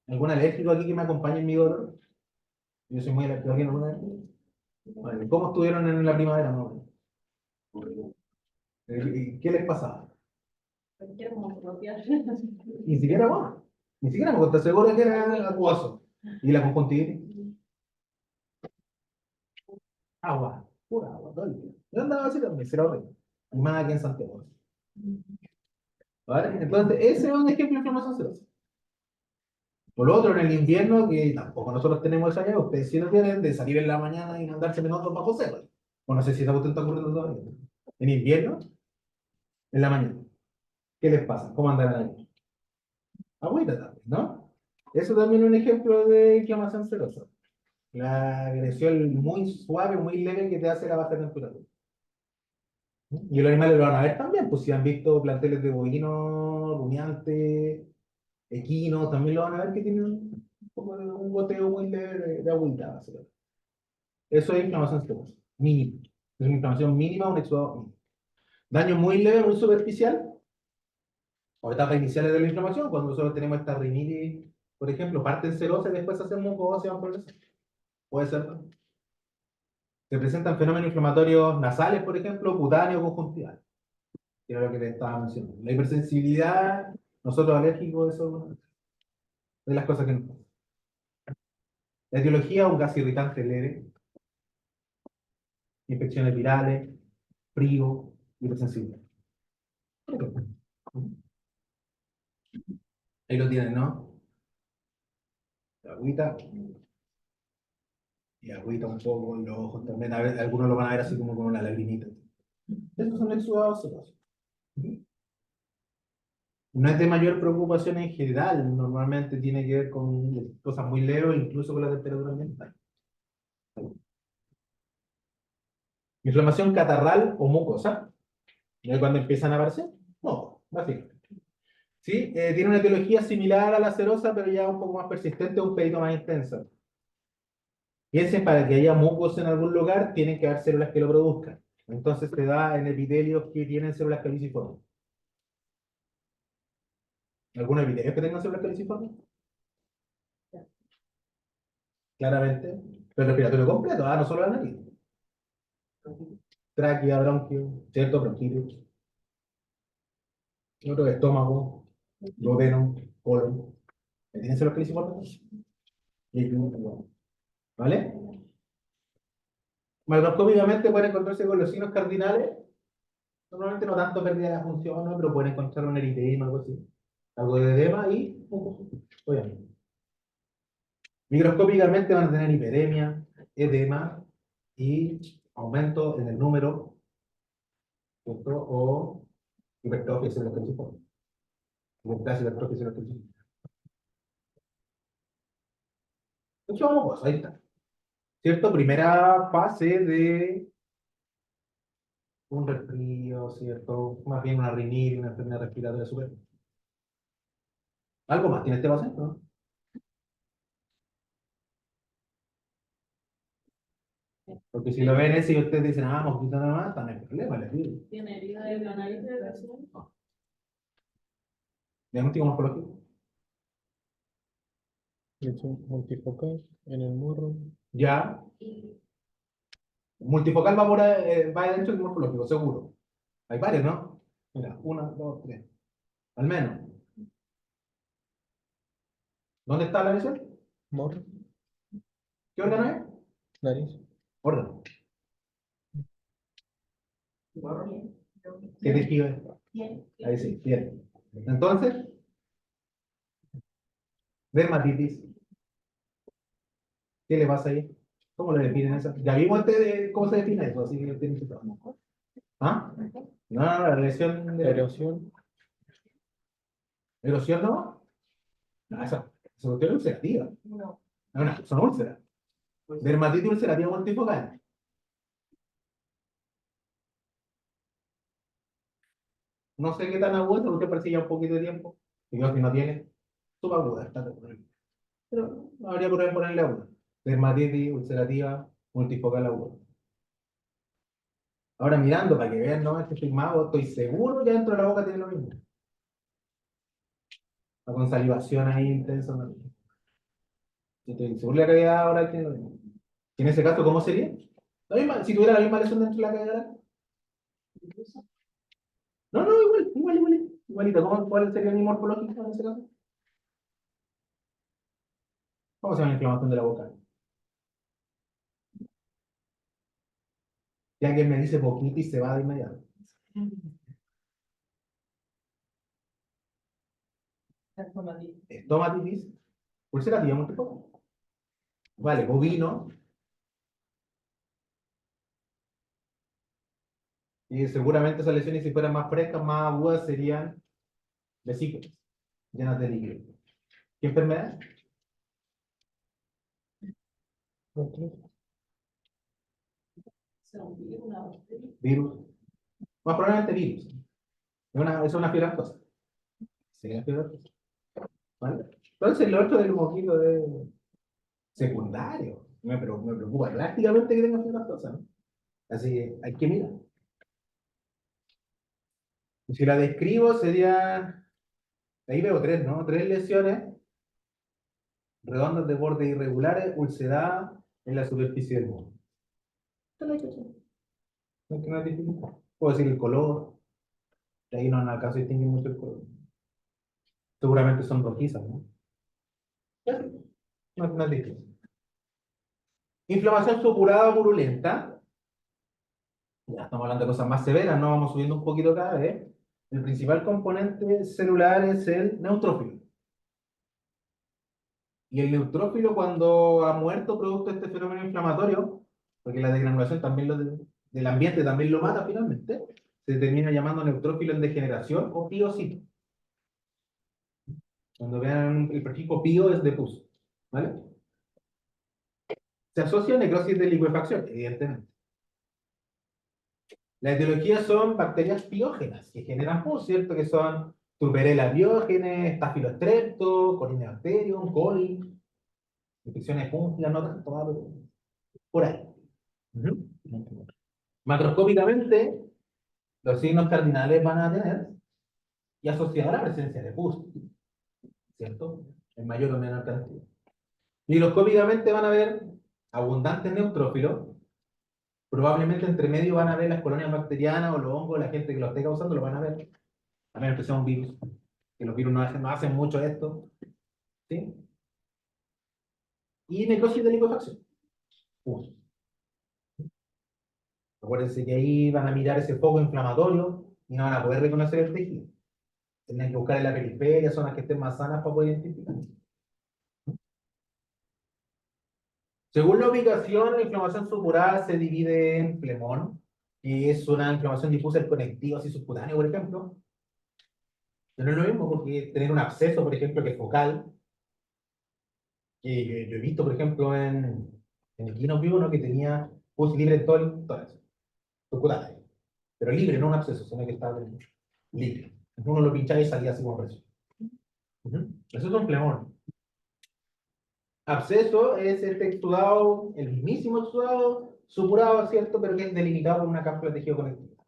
algún alérgico aquí que me acompañe en mi dolor. Yo soy muy alérgico aquí en alguna vez. Vale, ¿cómo estuvieron en la primavera, no? ¿Qué les pasaba? Cualquier como propia. Ni siquiera vos. Ni siquiera me seguro que era acuoso. ¿Y la conjuntivitis? Agua, pura agua, todo el día. Yo andaba así también, será horrible. Y más aquí en Santiago. ¿Vale? Entonces, ese es un ejemplo de inflamación serosa. Por lo otro, en el invierno, que tampoco nosotros tenemos esa llave, ustedes sí lo tienen, de salir en la mañana y mandarse menos bajo cero. O no sé si esa cuestión está ocurriendo todavía. En invierno, en la mañana. ¿Qué les pasa? ¿Cómo andan ahí? Agüita también, ¿no? Eso también es un ejemplo de inflamación serosa. La agresión muy suave, muy leve que te hace la baja temperatura. Y los animales lo van a ver también, pues si han visto planteles de bovinos, rumiantes, equinos, también lo van a ver que tienen un poco de un goteo muy leve de agüita, básicamente. Eso es inflamación serosa, mínima. Es una inflamación mínima, un exudado mínimo. Daño muy leve, muy superficial, o etapas iniciales de la inflamación, cuando nosotros tenemos esta rinitis, por ejemplo, parten serosa y después hacen mucosa y van progresando. Puede ser, ¿no? Se presentan fenómenos inflamatorios nasales, por ejemplo, cutáneos o conjuntivales, que era lo que te estaba mencionando. La hipersensibilidad, nosotros alérgicos, eso es de las cosas que nos pasan. La etiología, un gas irritante leve, infecciones virales, frío, hipersensibilidad. Ahí lo tienen, ¿no? La agüita, y agüita un poco en los ojos también. A ver, algunos lo van a ver así como con una lagrimita. Estos son exudados serosos. No es de mayor preocupación en general, normalmente tiene que ver con cosas muy leves, incluso con la temperatura ambiental. Inflamación catarral o mucosa, ¿no? Cuando empiezan a aparecer, no, básicamente. ¿Sí? Tiene una etiología similar a la serosa, pero ya un poco más persistente, un pedito más intenso. Piensen, para que haya mucos en algún lugar, tienen que haber células que lo produzcan. Entonces te da en epitelios que tienen células caliciformes. ¿Algunos epitelios que tengan células caliciformes? Claramente. Pero el respiratorio completo, no solo la nariz. Tráquea, bronquio, ¿cierto? Bronquitis. Otro estómago, duodeno, colon. ¿Tienen células caliciformes? Y hay un igual. ¿Vale? Macroscópicamente pueden encontrarse con los signos cardinales. Normalmente no tanto pérdida de la función, ¿no? Pero pueden encontrar un eritema, algo así. Algo de edema y obviamente. Microscópicamente van a tener hiperemia, edema y aumento en el número, ¿cierto? O hipertrofia celular calciforme. Hiperplasia, hipertrofia celular calciforme. Mucho vamos, ahí está. ¿Cierto? Primera fase de un resfrío, ¿cierto? Más bien una rinitis, una enfermedad respiratoria super. Algo más tiene este paciente, ¿no? Porque si lo ven ese y ustedes dicen, mosquito nada más, también hay problema, les digo. ¿Tiene herida de la nariz de lesión? Diagnóstico morfológico. Lesión multifocal en el morro. Ya. Multifocal va, va dentro del morfológico, seguro. Hay varios, ¿no? Mira, una, dos, tres. Al menos. ¿Dónde está la lesión? Morro. ¿Qué órgano es? Nariz. Órgano. ¿Qué tejido es? Ahí sí, bien. Entonces, dermatitis. ¿Qué le pasa ahí? ¿Cómo le definen eso? Ya vimos cómo se define eso, así que tienen que saber. ¿Ah? No, la lesión de Erosión. erosión no. No, esa cuestión es ulcerativa. No. Son úlceras. Dermatitis ulcerativa multifocal. No sé qué tan aguda, usted parece ya un poquito de tiempo. Y yo, si no tiene, subaguda, está todo. Pero no habría problema en ponerle aguda. Dermatitis ulcerativa multifocal aguda. Ahora mirando para que vean, no, este firmado, estoy seguro que dentro de la boca tiene lo mismo. Con salivación ahí intensa. ¿No? Estoy seguro que la cavidad ahora tiene lo mismo. Y en ese caso, ¿cómo sería? La misma, si tuviera la misma lesión dentro de la cavidad. No, no, igual. Igualito. ¿Cuál sería el morfológico en ese caso? ¿Cómo se llama la inflamación de la boca? Si alguien me dice boquitis, se va de inmediato. Estomatitis. Estomatitis, ulcerativa multifocal. Vale, bovino. Y seguramente esas lesiones, si fueran más frescas, más agudas, serían vesículas llenas de líquido. ¿Qué enfermedad? ¿Será un virus, una bacteria? Virus. Más probablemente virus. Es una fiebre aftosa. Sería fiebre aftosa. ¿Vale? Entonces, lo otro del mosquito es secundario. Me preocupa prácticamente que tenga fiebre aftosa, ¿no? Así que hay que mirar. Y si la describo, sería. Ahí veo tres, ¿no? Tres lesiones redondas de bordes irregulares, ulceradas en la superficie del borde. Esto no hay que hacer. No es que no es difícil. Puedo decir el color. De ahí no alcanzo a distinguir mucho el color. Seguramente son rojizas, ¿no? Ya sí. No es difícil. Inflamación supurada o purulenta. Ya estamos hablando de cosas más severas, ¿no? Vamos subiendo un poquito cada vez. El principal componente celular es el neutrófilo. Y el neutrófilo, cuando ha muerto producto de este fenómeno inflamatorio, porque la degranulación también del ambiente también lo mata finalmente, se termina llamando neutrófilo en degeneración o piocito. Cuando vean el prefijo pio es de pus, ¿vale? Se asocia a necrosis de licuefacción, evidentemente. La etiología son bacterias piógenas que generan pus, ¿cierto? Que son Turberella piógenes, Staphylostrepto, Corynebacterium, coli, infecciones fúngicas, no tanto, pero por ahí. Ujú. Macroscópicamente, los signos cardinales van a tener y asociado a la presencia de pus, ¿cierto? En mayor o menor cantidad. Microscópicamente van a ver abundantes neutrófilos, probablemente entre medio van a ver las colonias bacterianas o los hongos, la gente que lo esté causando lo van a ver, a menos que sea un virus, que los virus no hacen mucho esto, ¿sí? Y necrosis de licuefacción, pus. Acuérdense que ahí van a mirar ese foco inflamatorio y no van a poder reconocer el tejido. Tienen que buscar en la periferia, zonas que estén más sanas para poder identificar. Según la ubicación, la inflamación supurada se divide en flemón, que es una inflamación difusa del conectivo así subcutáneo, por ejemplo. Pero no es lo mismo porque tener un absceso, por ejemplo, que es focal, que yo he visto, por ejemplo, en el Kino Vivo, ¿no? Que tenía pus libre en todo el tórax, subcutáneo. Pero libre, no un absceso, sino que estaba libre. Uno lo pinchaba y salía así como presión. Eso es un flemón. Absceso es este exudado, el mismísimo exudado, supurado, ¿cierto? Pero que es delimitado por una cápsula de tejido conectivo.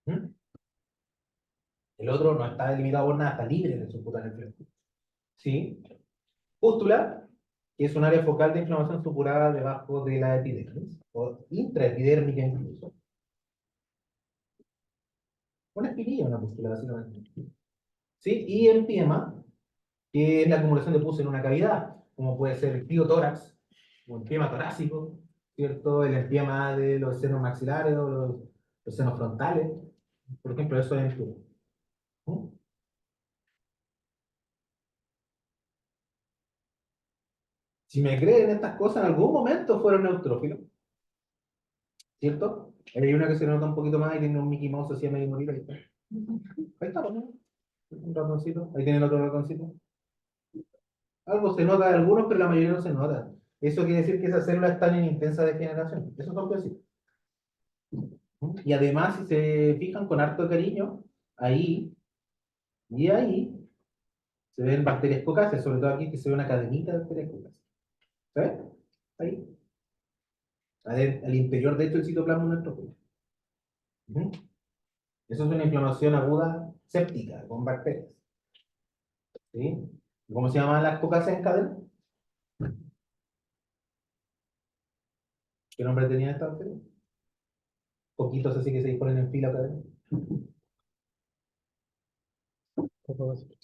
¿Mm? El otro no está delimitado por nada, está libre de subcutáneo flemoso. ¿Sí? Pústula, que es un área focal de inflamación supurada debajo de la epidermis, o intraepidérmica incluso. Una espinilla, una pústula, básicamente. ¿Sí? Y empiema, que es la acumulación de pus en una cavidad, como puede ser el piotórax, o el empiema torácico, ¿cierto? El empiema de los senos maxilares o los senos frontales, por ejemplo, eso es empiema. ¿Mm? Si me creen estas cosas, en algún momento fueron neutrófilos, ¿cierto? Hay una que se nota un poquito más y tiene un Mickey Mouse así a medio morir, ahí está. Ahí está, ¿no? Un ratoncito, ahí tienen otro ratoncito. Algo se nota de algunos, pero la mayoría no se nota. Eso quiere decir que esas células están en intensa degeneración. Eso son decir. Y además, si se fijan con harto cariño, ahí y ahí se ven bacterias cocáceas, sobre todo aquí que se ve una cadenita de bacterias cocáceas. ¿Sabes? Ahí. Al interior, de hecho, el citoplasma neutrófilo. Eso es una inflamación aguda séptica con bacterias. ¿Sí? ¿Cómo se llaman las cocáceas en cadena? ¿Qué nombre tenían estas bacterias? Poquitos así que se disponen en fila cadena.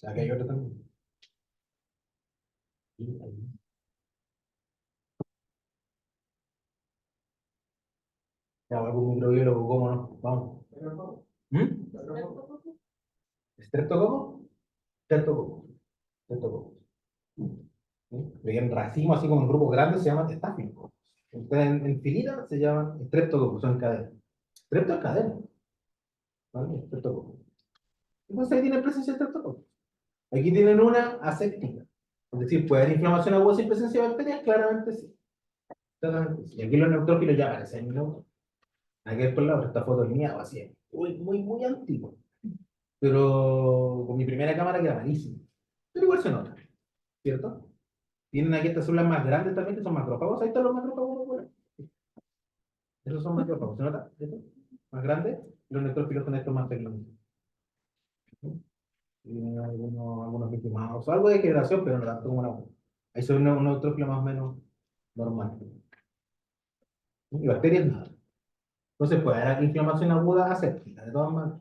Aquí hay otro también. Y ahí. Ya, algún microbiólogo, ¿cómo no? Vamos. ¿Mm? ¿Streptococo? Streptococo. Streptococo. Y en racimo, así como en grupos grandes, se llaman estáfilos. Entonces, en filita se llaman streptococcus, son cadenas. Strepto es cadena, ¿vale? Streptococcus. Entonces ahí tienen presencia de streptococcus. Aquí tienen una aséptica. Es decir, ¿puede haber inflamación aguda sin presencia de bacterias? Claramente sí. Claramente sí. Y aquí los neutrófilos ya aparecen, ¿no? Aquí por lado, esta foto es mía o así es. Muy antiguo. Pero con mi primera cámara queda malísimo. Pero igual se nota, ¿cierto? Tienen aquí estas células más grandes también, que son macrófagos. Ahí están los macrófagos, bueno. Esos son macrófagos, ¿se nota? ¿Esto? Más grandes. Y los neutrófilos son estos más pequeños. Y algunos Mickey Mouse, algo de generación, pero no tanto como la otra. Ahí son un neutrófilo más o menos normal. Y bacterias nada. Entonces puede haber inflamación aguda aséptica, de todas maneras.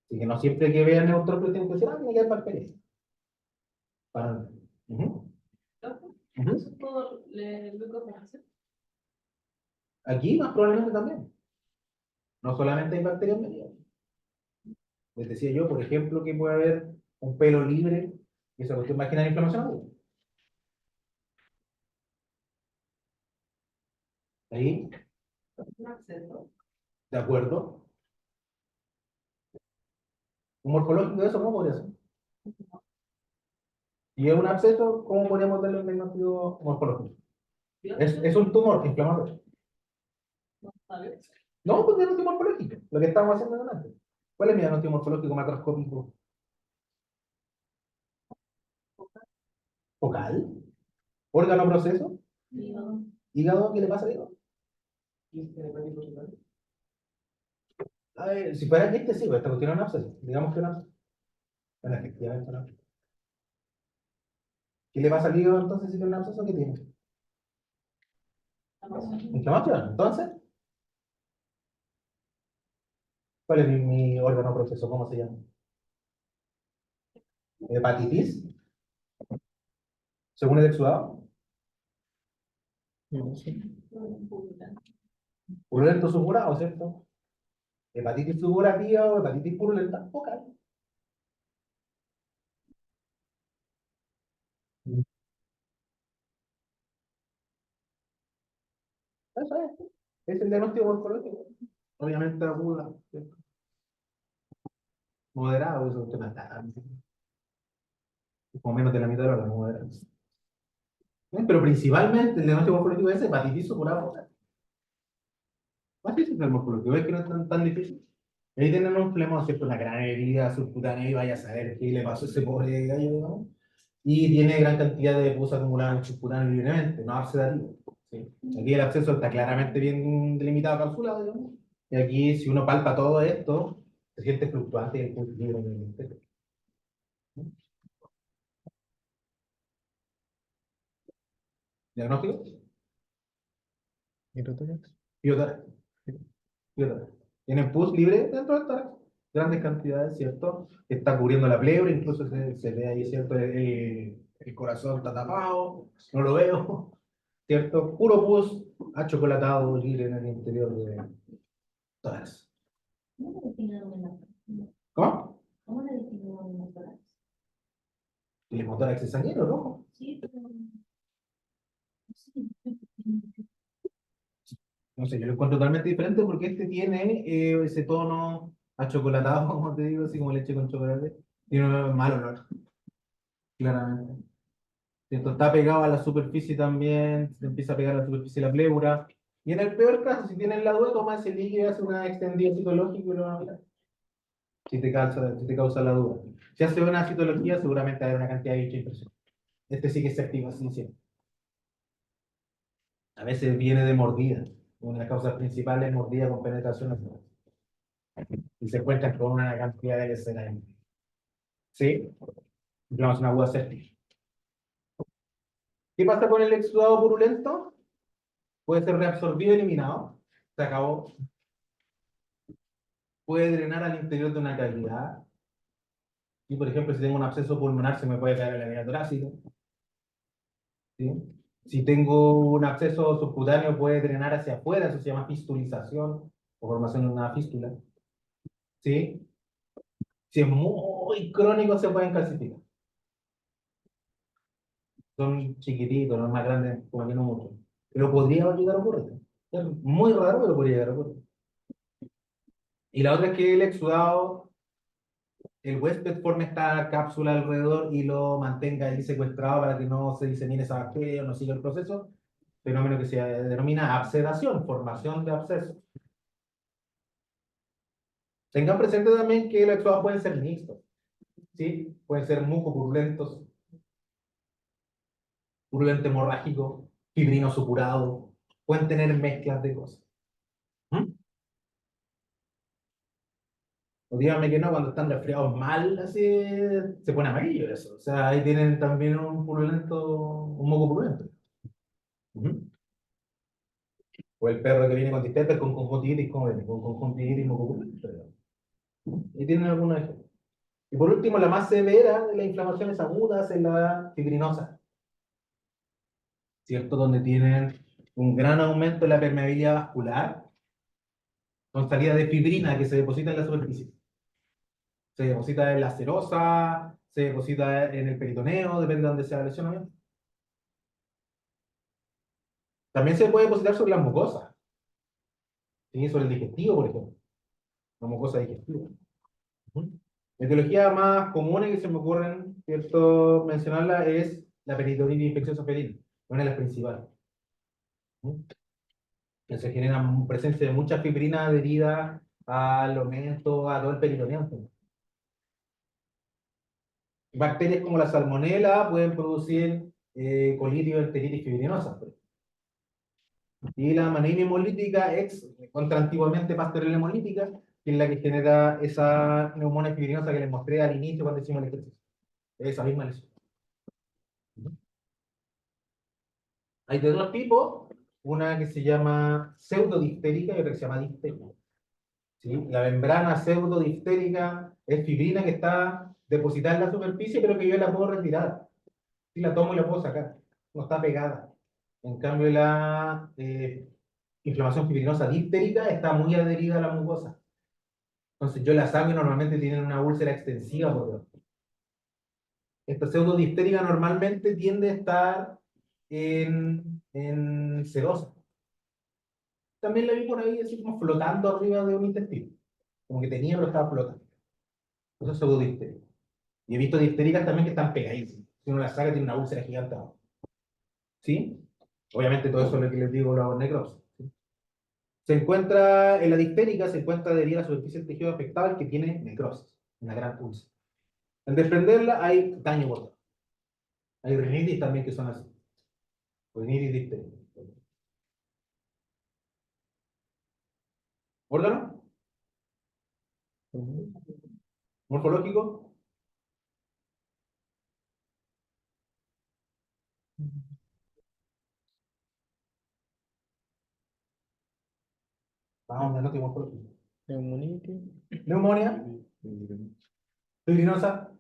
Así que no siempre que vean neutrófilos tienen que decir, tiene que haber bacterias. Para... Ujú. Ujú. Eso es por glucosa. Aquí más probablemente también. No solamente hay bacterias medias. Les decía yo, por ejemplo, que puede haber un pelo libre y esa cuestión va a generar inflamación aguda. Ahí, Un absceso. de acuerdo. Un morfológico de eso, ¿cómo podría ser? Y es un absceso, ¿cómo podríamos darle un diagnóstico morfológico? Es un tumor inflamatorio. ¿Sabes? No, pues diagnóstico morfológico, lo que estábamos haciendo delante. ¿Cuál es mi diagnóstico morfológico macroscópico? Focal, órgano proceso, hígado, ¿qué le pasa al hígado? A ver, si fuera este, sí, pues esta cuestión es un absceso. Digamos que es un absceso. Bueno, efectivamente, no. ¿Qué le pasa al hígado entonces si tiene un absceso? ¿Qué tiene? Inflamación. Entonces, ¿cuál es mi órgano proceso? ¿Cómo se llama? Hepatitis, según el exudado. No sé. Purulento supurado, ¿cierto? Hepatitis supurativa o hepatitis purulenta focal. Eso es el diagnóstico morfológico. Obviamente aguda, ¿cierto? Moderado, eso usted no está tan- como menos de la mitad de la hora, moderado. Pero principalmente el diagnóstico morfológico es hepatitis supurada focal. Más difícil el morfológico, ¿ves que no es tan difícil? Ahí tienen un flemón, ¿cierto? Una gran herida subcutánea y vaya a saber qué le pasó a ese pobre gallo, digamos. Y tiene gran cantidad de pus acumulada en el subcutáneo libremente, no abscesativo. ¿Sí? Aquí el absceso está claramente bien delimitado, calculado, digamos. Y aquí, si uno palpa todo esto, se siente fluctuante y el pus libremente. ¿Diagnóstico? Microtórax. Biotórax. Biotórax. Tienen pus libre dentro del tórax. Grandes cantidades, ¿cierto? Está cubriendo la pleura, incluso se ve ahí, ¿cierto? El corazón está tapado, no lo veo, ¿cierto? Puro pus achocolatado libre en el interior de tórax. ¿Cómo le definen un hematoráx? ¿Cómo? ¿Cómo le definen un hematoráx? El hemotórax es sanguíneo, rojo. Sí, pero no sé. No sé, yo lo encuentro totalmente diferente porque este tiene ese tono achocolatado, como te digo, así como leche con chocolate. Tiene un mal olor, claramente. ¿Cierto? Está pegado a la superficie también, se empieza a pegar a la superficie de la pleura. Y en el peor caso, si tienes la duda, toma ese líquido y hace una extendida citológica y lo vas a mirar. Si te causa la duda. Si hace una citología, seguramente hay una cantidad de bicho impresionante. Este sí que se activa, sí, sí. A veces viene de mordida. Una de las causas principales es mordida con penetración nasal. Y se encuentran con una cantidad de escenas. ¿Sí? Inflamación aguda séptica. ¿Qué pasa con el exudado purulento? Puede ser reabsorbido y eliminado. Se acabó. Puede drenar al interior de una cavidad. Y por ejemplo, si tengo un absceso pulmonar, se me puede caer en la vía torácica. ¿Sí? Si tengo un absceso subcutáneo, puede drenar hacia afuera, eso se llama fistulización o formación de una fístula. ¿Sí? Si es muy crónico, se pueden calcificar. Son chiquititos, no es más grandes, como que no mucho. Pero podría llegar a ocurrir. Es muy raro, pero podría llegar a ocurrir. Y la otra es que el exudado, el huésped forme esta cápsula alrededor y lo mantenga ahí secuestrado para que no se disemine esa bacteria o no siga el proceso. Fenómeno que se denomina abscedación, formación de abscesos. Tengan presente también que los exudados pueden ser mixtos. ¿Sí? Pueden ser mucopurulentos, purulento hemorrágico, fibrino supurado. Pueden tener mezclas de cosas. ¿Mm? O díganme que no, cuando están resfriados mal, así se pone amarillo eso. O sea, ahí tienen también un moco purulento. Ujú. O el perro que viene con distemper, con conjuntivitis, ¿cómo viene? Con conjuntivitis y moco purulento. Y tienen algunos ejemplos. Y por último, la más severa de las inflamaciones agudas es la fibrinosa, ¿cierto? Donde tienen un gran aumento de la permeabilidad vascular, con salida de fibrina que se deposita en la superficie. Se deposita en la serosa, se deposita en el peritoneo, depende de dónde sea la lesión. También se puede depositar sobre las mucosas, ¿sí? Sobre el digestivo, por ejemplo, la mucosa digestiva. Ujú. La etiología más común que se me ocurren, ¿cierto? Mencionarla es la peritonitis infecciosa felina, una de las principales. ¿Mm? Que se genera presencia de mucha fibrina adherida al aumento, a todo el peritoneo. Bacterias como la salmonela pueden producir colitis o enteritis fibrinosa. Y la manina hemolítica ex, contra antiguamente pastorela hemolítica, que es la que genera esa neumonía fibrinosa que les mostré al inicio cuando hicimos el ejercicio. Esa misma lesión. Hay de dos tipos, una que se llama pseudodiftérica y otra que se llama difteria. ¿Sí? La membrana pseudodiftérica es fibrina que está depositada en la superficie, pero que yo la puedo retirar. Si la tomo y la puedo sacar. No está pegada. En cambio, la inflamación fibrinosa diftérica está muy adherida a la mucosa. Entonces yo la saco y normalmente tienen una úlcera extensiva por debajo. Esta pseudodiftérica normalmente tiende a estar en serosa. También la vi por ahí así como flotando arriba de un intestino. Como que tenía, pero estaba flotando. Eso es pseudodiftérica. Y he visto diftéricas también que están pegadísimas. Si uno la saca, tiene una úlcera gigante abajo. ¿Sí? Obviamente todo eso es lo que les digo, la necrosis. ¿Sí? Se encuentra, en la diftérica se encuentra adherida a la superficie del tejido afectado que tiene necrosis, una gran úlcera. Al desprenderla hay daño por todo. Hay rinitis también que son así. Rinitis diftérica. ¿Órgano? ¿Morfológico? Vamos, no tengo morfológico. Neumonitis. Neumonía, fibrinosa.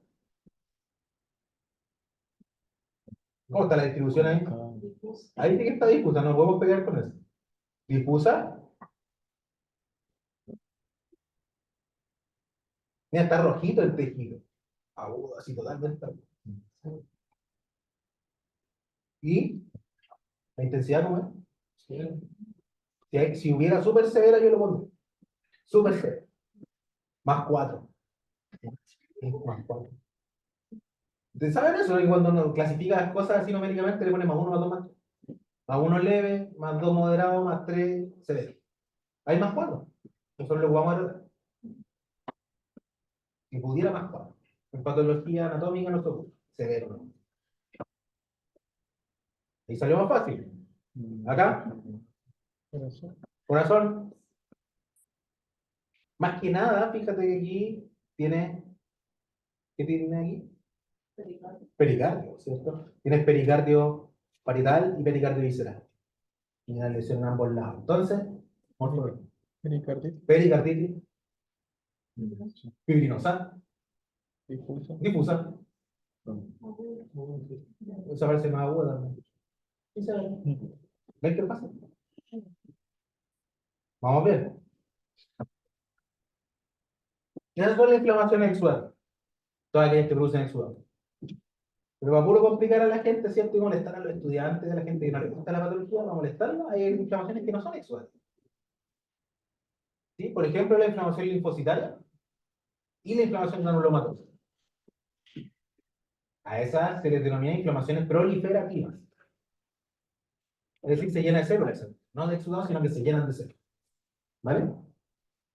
¿Cómo está la distribución ahí? Ahí sí que está difusa, no podemos pelear con eso. Difusa. Mira, está rojito el tejido. Agudo, así totalmente. ¿Y la intensidad cómo es? Si hubiera súper severa, yo lo pondría. Súper severa. Más 4. Más 4. ¿Ustedes saben eso? Que cuando uno clasifica las cosas así numéricamente, le pone más 1, más 2, más 3. Más 1 leve, más 2 moderado, más 3 severo. Hay más 4. Nosotros lo vamos a tratar. Si pudiera más 4. En patología anatómica no se ocurre. Severo, ¿no? Ahí salió más fácil. Acá, Corazón. corazón. Más que nada, fíjate que aquí tiene. ¿Qué tiene aquí? Pericardio, ¿cierto? Tienes pericardio parietal y pericardio visceral. Y una lesión en ambos lados. Entonces, morfología. Pericarditis. Pericarditis, fibrinosa, Difusa. difusa. Esa parece más aguda también. Sí se ve. ¿Ves qué pasa? Vamos a ver. Esas son las inflamaciones exudadas. Todas aquellas que producen exudado. Pero para puro complicar a la gente, ¿cierto? Y molestar a los estudiantes, a la gente que no le gusta la patología, para molestarla, hay inflamaciones que no son exudadas. ¿Sí? Por ejemplo, la inflamación linfocitaria y la inflamación granulomatosa. A esas se les denomina inflamaciones proliferativas. Es decir, se llena de células, no de exudados, sino que se llenan de células. ¿Vale?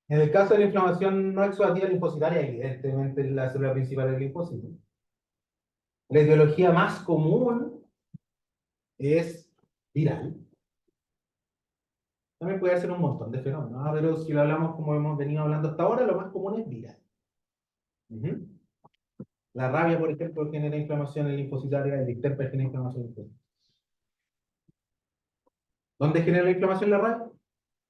En el caso de la inflamación no exudativa linfocitaria, evidentemente la célula principal es el linfocito. La etiología más común es viral. También puede ser un montón de fenómenos, ¿no? Pero si lo hablamos como hemos venido hablando hasta ahora, lo más común es viral. Ujú. La rabia, por ejemplo, genera inflamación linfocitaria, el distemper genera inflamación linfocitaria. ¿Dónde genera la inflamación la rabia?